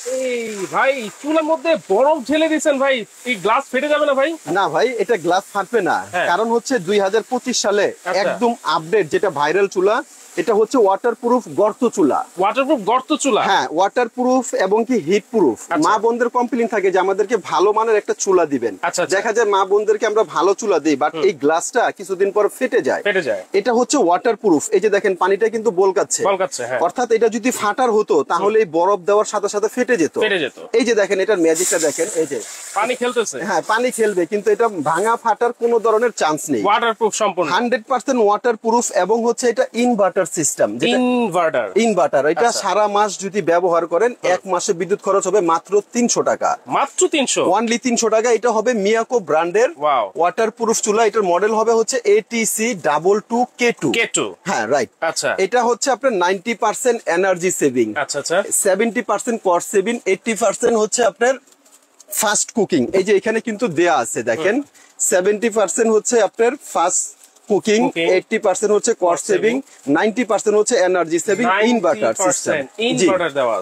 এই ভাই চুলার মধ্যে বরফ ঢেলে দিয়েছেন ভাই, এই গ্লাস ফেটে যাবে না ভাই? না ভাই, এটা গ্লাস ফাটবে না। হ্যাঁ। কারণ হচ্ছে 2025 সালে আচ্ছা। একদম আপডেট যেটা ভাইরাল চুলা, এটা হচ্ছে ওয়াটারপ্রুফ গর্ত চুলা। ওয়াটারপ্রুফ গর্ত চুলা? হ্যাঁ, ওয়াটারপ্রুফ এবং কি হিট প্রুফ। আচ্ছা। মা বোনদের কমপ্লেইন থাকে যে আমাদেরকে ভালো মানের একটা চুলা দিবেন। আচ্ছা, আচ্ছা। দেখা যায় মা বোনদেরকে আমরা ভালো চুলা দিই, বাট এই গ্লাসটা কিছুদিন পর ফেটে যায়। এটা হচ্ছে ওয়াটারপ্রুফ। এই যে দেখেন পানিটা কিন্তু বলকাচ্ছে। হ্যাঁ। অর্থাৎ এটা যদি ফাটার হতো তাহলে এই বরফ দেওয়ার সাথে সাথে ফেটে যেত। এই যে দেখেন এটার ম্যাজিকটা দেখেন, এই যে পানি খেলতেছে। হ্যাঁ, পানি খেলবে, কিন্তু এটা ভাঙা ফাটার কোনো ধরনের চান্স নেই। ওয়াটারপ্রুফ সম্পূর্ণ 100% ওয়াটারপ্রুফ। এবং হচ্ছে এটা ইনভার্টার সিস্টেম। ইনভার্টার এটা সারা মাস যদি ব্যবহার করেন, এক মাসে বিদ্যুৎ খরচ হবে মাত্র 300 টাকা। মাত্র 300? অনলি 300 টাকা। এটা হবে মিয়াকো ব্র্যান্ডের ওয়াটারপ্রুফ চুলা। এটার মডেল হবে হচ্ছে ATC 22K2। হ্যাঁ, রাইট। আচ্ছা, এটা হচ্ছে আপনার 90% এনার্জি সেভিং। আচ্ছা আচ্ছা। 70% কস্ট সেভিং, 80% হচ্ছে আপনার ফাস্ট কুকিং। এই যে এখানে কিন্তু দেয়া আছে দেখেন, 70% হচ্ছে আপনার ফাস্ট কুকিং, 80% হচ্ছে কস্ট সেভিং, 90% হচ্ছে এনার্জি সেভিং। Inverter system.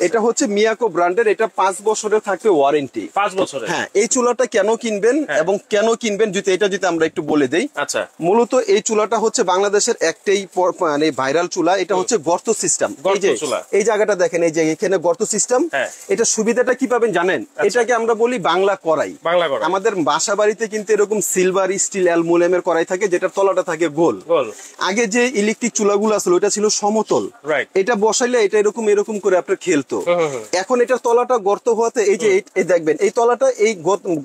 এটা হচ্ছে মিয়াকো ব্র্যান্ডের। এটা 5 বছরের থাকবে ওয়ারেন্টি। 5 বছরের। হ্যাঁ, এই চুলাটা কেন কিনবেন এবং কেন কিনবেন যদি এটা যদি আমরা একটু বলে দেই। আচ্ছা, মূলত এই চুলাটা হচ্ছে বাংলাদেশের একটাই মানে ভাইরাল চুলা। এটা হচ্ছে গর্ত সিস্টেম। এই যে এই জায়গাটা দেখেন, এই যে এখানে গর্ত সিস্টেম। এটা সুবিধাটা কি পাবেন জানেন? এটাকে আমরা বলি বাংলা কড়াই। আমাদের বাসা বাড়িতে কিন্তু এরকম সিলভার, স্টিল, অ্যালুমিনিয়ামের কড়াই থাকে, যেটা তলাটা থাকে গোল। আগে যে ইলেকট্রিক চুলাগুলো ছিল ওটা ছিল সমতল। এটা বসাইলে এটা এরকম এরকম করে আপনার খেলতো। এখন এটা তলাটা গর্ত হওয়াতে এই যে এই দেখবেন এই তলাটা এই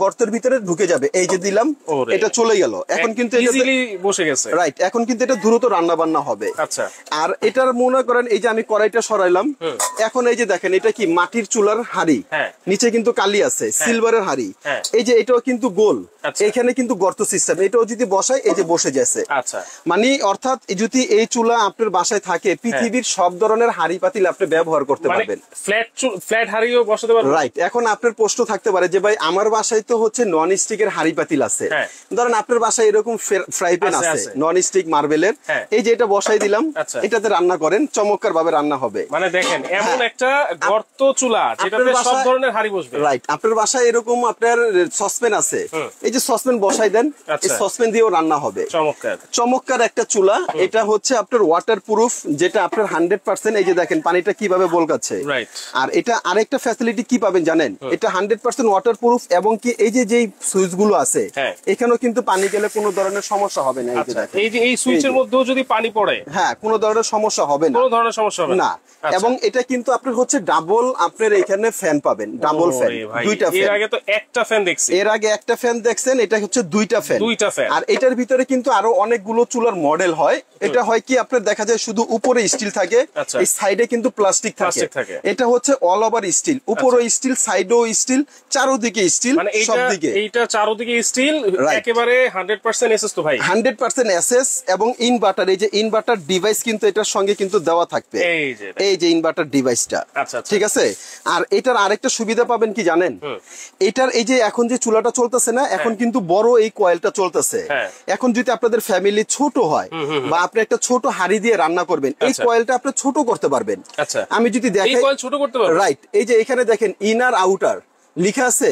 গর্তের ভিতরে ঢুকে যাবে। এই যে দিলাম, এটা চলে গেল। এখন কিন্তু ইজিলি বসে গেছে। রাইট। এখন কিন্তু এটা দ্রুত রান্না বান্না হবে। আচ্ছা। আর এটার মনে করেন এই যে আমি কড়াইটা সরাইলাম, এখন এই যে দেখেন এটা কি মাটির চুলার হাড়ি, নিচে কিন্তু কালি আছে, সিলভারের হাড়ি। এই যে এটাও কিন্তু গোল, এখানে কিন্তু গর্ত সিস্টেম। এটাও যদি বসাই এই যে বসে যাচ্ছে। আচ্ছা, মানে অর্থাৎ যদি এই চুলা আপনার বাসায় থাকে, পৃথিবীর সব ধরনের হাড়ি পাতিল আপনি ব্যবহার করতে পারবেন। ফ্ল্যাট হাড়িও বসাতে পারবেন। রাইট। এখন আপনার প্রশ্ন থাকতে পারে যে ভাই আমার বাসায় তো হচ্ছে নন স্টিকের হাড়ি পাতিল আছে, ধরেন আপনার বাসায় এরকম ফ্রাই প্যান আছে নন স্টিক মার্বেলের, এই যে এটা বসাই দিলাম, এটাতে রান্না করেন, চমৎকার ভাবে রান্না হবে। মানে দেখেন এমন একটা গর্ত চুলা যেটাতে সব ধরনের হাড়ি বসবে। রাইট। আপনার বাসায় এরকম আপনার সসপ্যান আছে, এই যে সসপ্যান বসাই দেন, এই সসপ্যান দিয়েও রান্না হবে। চমৎকার একটা চুলা। এটা হচ্ছে আপনার ওয়াটারপ্রুফ, যেটা আপনার 100%। এই যে দেখেন পানিটা কিভাবে বলকাচ্ছে। আর এটা আরেকটা ফ্যাসিলিটি কি পাবেন জানেন? এটা 100% ওয়াটারপ্রুফ এবং কি এই যে যেই সুইচ গুলো আছে এখানেও কিন্তু পানি গেলে কোনো ধরনের সমস্যা হবে না। এই যে এই সুইচের মধ্যেও যদি পানি পড়ে, হ্যাঁ, কোনো ধরনের সমস্যা হবে না। কোনো ধরনের সমস্যা হবে না। এবং এটা কিন্তু আপনার হচ্ছে ডাবল, আপনার এখানে ফ্যান পাবেন, ডাবল ফ্যান, দুইটা ফ্যান। এর আগে তো একটা ফ্যান দেখছি। এর আগে একটা ফ্যান দেখছেন, এটা হচ্ছে দুইটা ফ্যান। আর এটার ভিতরে কিন্তু আরো অনেকগুলো চুলার মডেল হয়। এটা হয় কি আপনার দেখা যায় শুধু উপরে স্টিল থাকে, এই সাইডে কিন্তু প্লাস্টিক থাকে। এটা হচ্ছে অল ওভার স্টিল, উপরে স্টিল, সাইডেও স্টিল, চারদিকে স্টিল, সব দিকে। এইটা চারদিকে স্টিল, একেবারে 100% এসএস তো ভাই। 100% এসএস এবং ইনভার্টার। এই যে ইনভার্টার ডিভাইস কিন্তু এটার সঙ্গে কিন্তু দেওয়া থাকবে, এই যে ইনভার্টার ডিভাইসটা। ঠিক আছে। আর এটার আরেকটা সুবিধা পাবেন কি জানেন? এটার এই যে এখন যে চুলাটা চলতেছে না, এখন কিন্তু বড় এই কয়েলটা চলতেছে। এখন যদি আপনাদের ফ্যামিলি ছোট হয় বা আপনি একটা ছোট হাড়ি দিয়ে রান্না করবেন, এই কয়েলটা আপনি ছোট করতে পারবেন। আমি যদি দেখাই, রাইট, এই যে এখানে দেখেন ইনার আউটার লিখা আছে,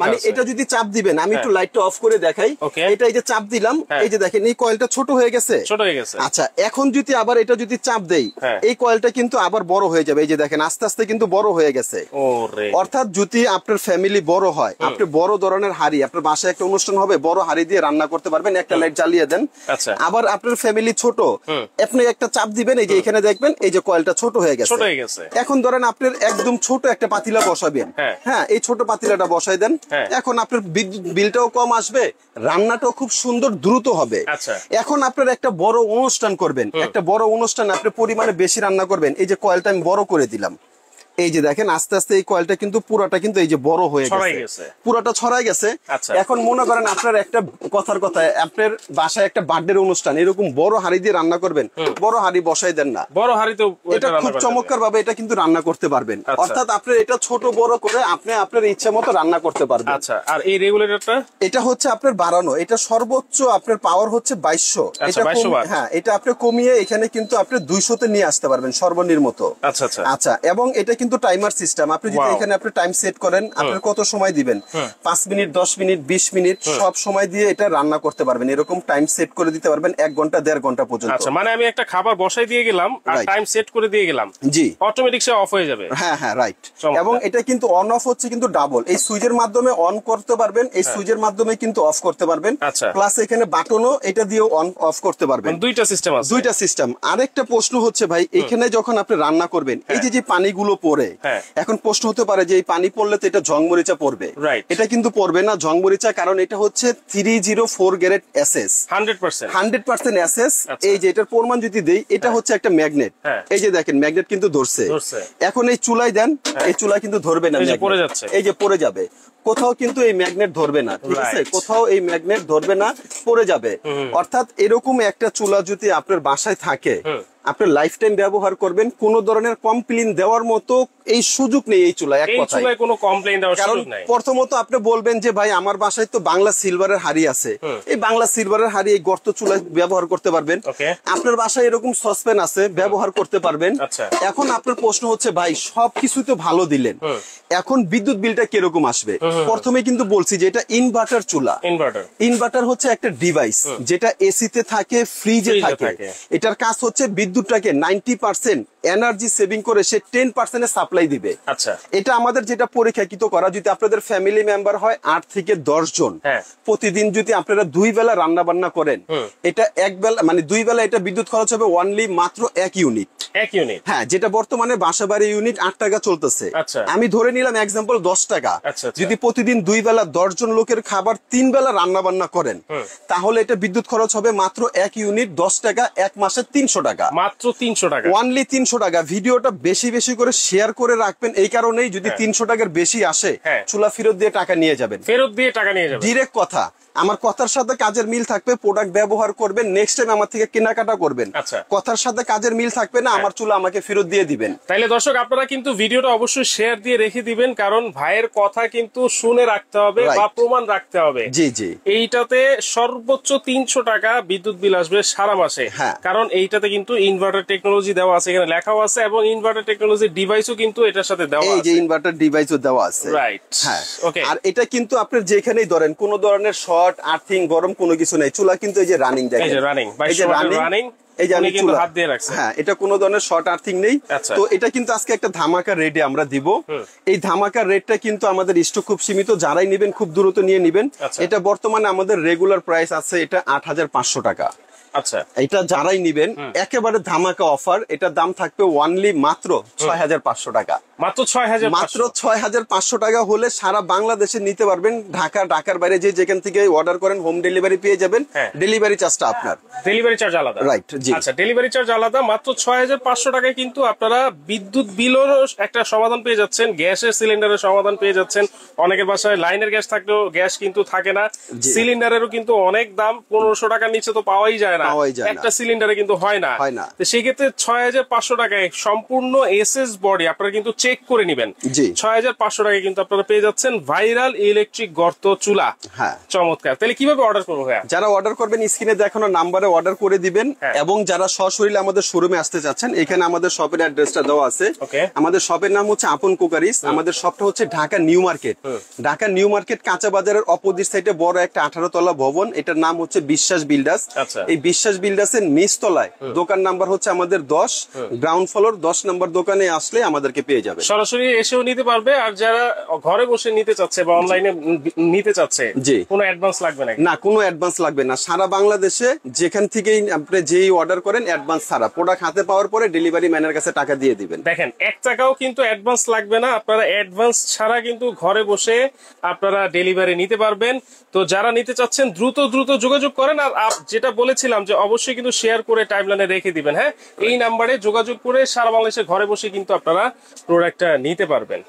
মানে এটা যদি চাপ দিবেন, আমি একটু লাইটটা অফ করে দেখাই। এটা এই যে চাপ দিলাম, এই যে দেখেন এই কয়েলটা ছোট হয়ে গেছে। আচ্ছা, এখন যদি আবার এটা যদি চাপ দেই, এই কয়েলটা কিন্তু আবার বড় হয়ে যাবে। এই যে দেখেন আস্তে আস্তে কিন্তু বড় হয়ে গেছে। অর্থাৎ যদি আপনার ফ্যামিলি বড় হয়, আপনি বড় ধরনের হাড়ি, আপনার বাসায় একটা অনুষ্ঠান হবে, বড় হাড়ি দিয়ে রান্না করতে পারবেন। একটা লাইট জ্বালিয়ে দেন। আবার আপনার ফ্যামিলি ছোট, আপনি একটা চাপ দিবেন, এই যে এখানে দেখবেন এই যে কয়েলটা ছোট হয়ে গেছে। এখন ধরেন আপনার একদম ছোট একটা পাতিলা বসাবেন, হ্যাঁ, এই ছোট পাতিলাটা বসাই দেন। এখন আপনার বিলটাও কম আসবে, রান্নাটাও খুব সুন্দর দ্রুত হবে। এখন আপনার একটা বড় অনুষ্ঠান করবেন, একটা বড় অনুষ্ঠান আপনি পরিমাণে বেশি রান্না করবেন, এই যে কয়েলটা আমি বড় করে দিলাম, এই যে দেখেন আস্তে আস্তে এই কয়েলটা কিন্তু পুরাটা কিন্তু এই যে বড় হয়ে গেছে, পুরাটা ছড়াই গেছে। এখন মনে করেন আপনার একটা কথার কথা, আপনার বাসায় একটা বার্থডে অনুষ্ঠান, এরকম বড় হাড়ি দিয়ে রান্না করবেন, বড় হাড়ি বসাই দেন না, বড় হাড়িতে এটা খুব চমৎকার ভাবে এটা কিন্তু রান্না করতে পারবেন। অর্থাৎ আপনি এটা ছোট বড় করে আপনি আপনার ইচ্ছা মতো রান্না করতে পারবেন। আচ্ছা, আর এই রেগুলেটরটা, এটা হচ্ছে আপনার বাড়ানো, এটা সর্বোচ্চ আপনার পাওয়ার হচ্ছে 2200। এটা হ্যাঁ, এটা আপনি কমিয়ে এখানে কিন্তু আপনি 200 তে নিয়ে আসতে পারবেন সর্বনিম্ন। আচ্ছা, এবং এটা কিন্তু কিন্তু টাইমার সিস্টেম। আপনি যদি এখানে আপনি টাইম সেট করেন, আপনি কত সময় দিবেন, 5 মিনিট, 10 মিনিট, 20 মিনিট, সব সময় দিয়ে এটা রান্না করতে পারবেন। এরকম টাইম সেট করে দিতে পারবেন 1 ঘন্টা 1.5 ঘন্টা পর্যন্ত। আচ্ছা, মানে আমি একটা খাবার বসাই দিয়ে গেলাম আর টাইম সেট করে দিয়ে গেলাম, জি, অটোমেটিক সে অফ হয়ে যাবে। হ্যাঁ হ্যাঁ, রাইট। এবং এটা কিন্তু অন অফ হচ্ছে কিন্তু ডাবল। এই সুইচের মাধ্যমে অন করতে পারবেন, এই সুইচের মাধ্যমে কিন্তু অফ করতে পারবেন। প্লাস এখানে বাটনও এটা দিয়েও অন অফ করতে পারবেন। দুইটা সিস্টেম আছে, দুইটা সিস্টেম। আরেকটা প্রশ্ন হচ্ছে ভাই, এখানে যখন আপনি রান্না করবেন, এই যে পানিগুলো পড়ে, এখন প্রশ্ন হতে পারে যে এই পানি পড়লে তো এটা জংমরিচা পড়বে। এটা কিন্তু পড়বে না জংমরিচা, কারণ এটা হচ্ছে 304 গ্রেড এসএস, 100% এসএস। এই যে এটার প্রমাণ যদি দেই, এটা হচ্ছে একটা ম্যাগনেট। এই যে দেখেন ম্যাগনেট কিন্তু ধরছে। এখন এই চুলায় দেন, এই চুলায় কিন্তু ধরবে না, পড়ে যাচ্ছে, এই যে পড়ে যাবে। কোথাও কিন্তু এই ম্যাগনেট ধরবে না, ঠিক আছে, কোথাও এই ম্যাগনেট ধরবে না, পড়ে যাবে। অর্থাৎ এরকম একটা চুলা যদি আপনার বাসায় থাকে, আপনার লাইফ টাইম ব্যবহার করবেন, কোন ধরনের কমপ্লেইন দেওয়ার মতো এই সুযোগ নেই এই চুলায়। এক কথায় কোনো কমপ্লেইন দেওয়ার সুযোগ নাই। প্রথমত আপনি বলবেন যে ভাই আমার বাসায় তো বাংলা সিলভারের হাড়ি আছে, এই বাংলা সিলভারের হাড়ি এই গর্ত চুলায় ব্যবহার করতে পারবেন। আপনার বাসায় এরকম সসপ্যান আছে, ব্যবহার করতে পারবেন। এখন আপনার প্রশ্ন হচ্ছে ভাই সবকিছু তো ভালো দিলেন, এখন বিদ্যুৎ বিলটা কিরকম আসবে? প্রথমে কিন্তু বলছি যে এটা ইনভার্টার চুলা। ইনভার্টার হচ্ছে একটা ডিভাইস যেটা এসিতে থাকে, ফ্রিজে থাকে। এটার কাজ হচ্ছে বিদ্যুৎটাকে 90% এনার্জি সেভিং করে সে 10% সাপ্লাই দিবে। আচ্ছা, এটা আমাদের যেটা পরীক্ষাকৃত করা, যদি আপনাদের ফ্যামিলি মেম্বার হয় 8 থেকে 10 জন, প্রতিদিন যদি আপনারা 2 বেলা রান্না বান্না করেন, এটা 1 বেলা মানে 2 বেলা এটা বিদ্যুৎ খরচ হবে অনলি মাত্র 1 ইউনিট। হ্যাঁ, যেটা বর্তমানে বাসাবাড়ি ইউনিট 8 টাকা চলতেছে। আমি ধরে নিলাম এক্সাম্পল 10 টাকা। যদি প্রতিদিন 2 বেলা 10 জন লোকের খাবার 3 বেলা রান্না বান্না করেন, তাহলে এটা বিদ্যুৎ খরচ হবে মাত্র 1 ইউনিট 10 টাকা, 1 মাসে 300 টাকা, মাত্র 300 টাকা, অনলি 300 টাকা। ভিডিওটা বেশি বেশি করে শেয়ার করে রাখবেন, এই কারণেই যদি 300 টাকার বেশি আসে, চুলা ফেরত দিয়ে টাকা নিয়ে যাবেন, ডিরেক্ট কথা। আমার কথার সাথে কাজের মিল থাকবে, প্রোডাক্ট ব্যবহার করবেন, নেক্সট টাইম আমার থেকে কেনাকাটা করবেন। কথার সাথে কাজের মিল থাকবে না, আমার চুলা আমাকে ফেরত দিয়ে দিবেন। তাইলে দর্শক আপনারা কিন্তু ভিডিওটা অবশ্যই শেয়ার দিয়ে রেখে দিবেন, কারণ ভাইয়ের কথা কিন্তু শুনে রাখতে হবে বা প্রমাণ রাখতে হবে। জি জি, এইটাতে সর্বোচ্চ 300 টাকা বিদ্যুৎ বিল আসবে সারা মাসে, কারণ এইটাতে কিন্তু ইনভার্টার টেকনোলজি দেওয়া আছে, এখানে লেখাও আছে, এবং ইনভার্টার টেকনোলজি ডিভাইসও কিন্তু এটার সাথে দেওয়া আছে। এই যে ইনভার্টার ডিভাইসও দেওয়া আছে, রাইট। হ্যাঁ, ওকে। আর এটা কিন্তু আপনার যেখানেই ধরেন কোন ধরনের শর্ট, আর্থিং, গরম কোনো কিছু নেই। চুলা কিন্তু এই যে রানিং, দেখেন এই যে রানিং, এই যে আমি চুলা হাত দিয়ে রাখছি। হ্যাঁ, এটা কোনো ধরনের শর্ট আর্থিং নেই। তো এটা কিন্তু আজকে একটা ধামাকা রেটে আমরা দিব। এই ধামাকা রেটটা কিন্তু আমাদের স্টক খুব সীমিত, যারাই নেবেন খুব দ্রুত নিয়ে নেবেন। এটা বর্তমানে আমাদের রেগুলার প্রাইস আছে এটা 8500 টাকা। আচ্ছা, এটা যারাই নিবেন একেবারে ধামাকা অফার, এটার দাম থাকবে অনলি মাত্র 6500 টাকা। মাত্র 6500 টাকা হলে সারা বাংলাদেশে নিতে পারবেন। ঢাকার বাইরে যে যেখান থেকে অর্ডার করেন হোম ডেলিভারি পেয়ে যাবেন। ডেলিভারি চার্জটা আপনার, ডেলিভারি চার্জ আলাদা, রাইট? জি, আচ্ছা, ডেলিভারি চার্জ আলাদা। মাত্র 6500 টাকায় কিন্তু আপনারা বিদ্যুৎ বিলের একটা সমাধান পেয়ে যাচ্ছেন, গ্যাসের সিলিন্ডারের সমাধান পেয়ে যাচ্ছেন। অনেকের বাসায় লাইনের গ্যাস থাকলেও গ্যাস কিন্তু থাকে না, সিলিন্ডারেরও কিন্তু অনেক দাম, 1500 টাকার নিচে তো পাওয়াই যায় না, একটা সিলিন্ডারে কিন্তু হয় না। তো সেই ক্ষেত্রে 6500 টাকায় সম্পূর্ণ এসএস বডি আপনারা কিন্তু চেক করে নেবেন। 6500 টাকায় কিন্তু আপনারা পেয়ে যাচ্ছেন ভাইরাল ইলেকট্রিক গর্ত চুলা। হ্যাঁ, চমৎকার। তাহলে কিভাবে অর্ডার করবো ভাইয়া? যারা অর্ডার করবেন স্ক্রিনে দেখানো নাম্বারে অর্ডার করে দিবেন, এবং যারা সশরীরে আমাদের শোরুমে আসতে চাচ্ছেন, এখানে আমাদের শপের অ্যাড্রেসটা দেওয়া আছে। আমাদের শপের নাম হচ্ছে আপন কুকারিস। আমাদের শপটা হচ্ছে Dhaka new market. Dhaka new market কাঁচা বাজারের অপোজিট সাইডে বড় একটা 18 তলা ভবন, এটার নাম হচ্ছে বিশ্বাস বিল্ডার্স। এই বিশ্বাস বিল্ডার্সের নিচতলায় দোকান নাম্বার হচ্ছে আমাদের 10, গ্রাউন্ড ফ্লোর 10 নম্বর দোকানে আসলে আমাদেরকে পেয়ে যাবে। সরাসরি এসেও নিতে পারবে, আর যারা ঘরে বসে নিতে চাচ্ছে বা অনলাইনে নিতে চাচ্ছে, কোনো অ্যাডভান্স লাগবে না? না, কোনো অ্যাডভান্স লাগবে না। সারা বাংলাদেশে যেখান থেকেই আপনি যেই অর্ডার করেন অ্যাডভান্স ছাড়া, প্রোডাক্ট হাতে পাওয়ার পরে ডেলিভারি ম্যানের কাছে টাকা দিয়ে দিবেন। দেখেন, 1 টাকাও কিন্তু অ্যাডভান্স লাগবে না, আপনারা অ্যাডভান্স ছাড়া কিন্তু ঘরে বসে আপনারা ডেলিভারি নিতে পারবেন। তো যারা নিতে চাচ্ছেন দ্রুত যোগাযোগ করেন। আর যেটা বলেছিলাম যে অবশ্যই কিন্তু শেয়ার করে টাইমলাইনে রেখে দিবেন। হ্যাঁ, এই নাম্বারে যোগাযোগ করে সারা বাংলাদেশে ঘরে বসে কিন্তু আপনারা প্রোডাক্টটা নিতে পারবেন।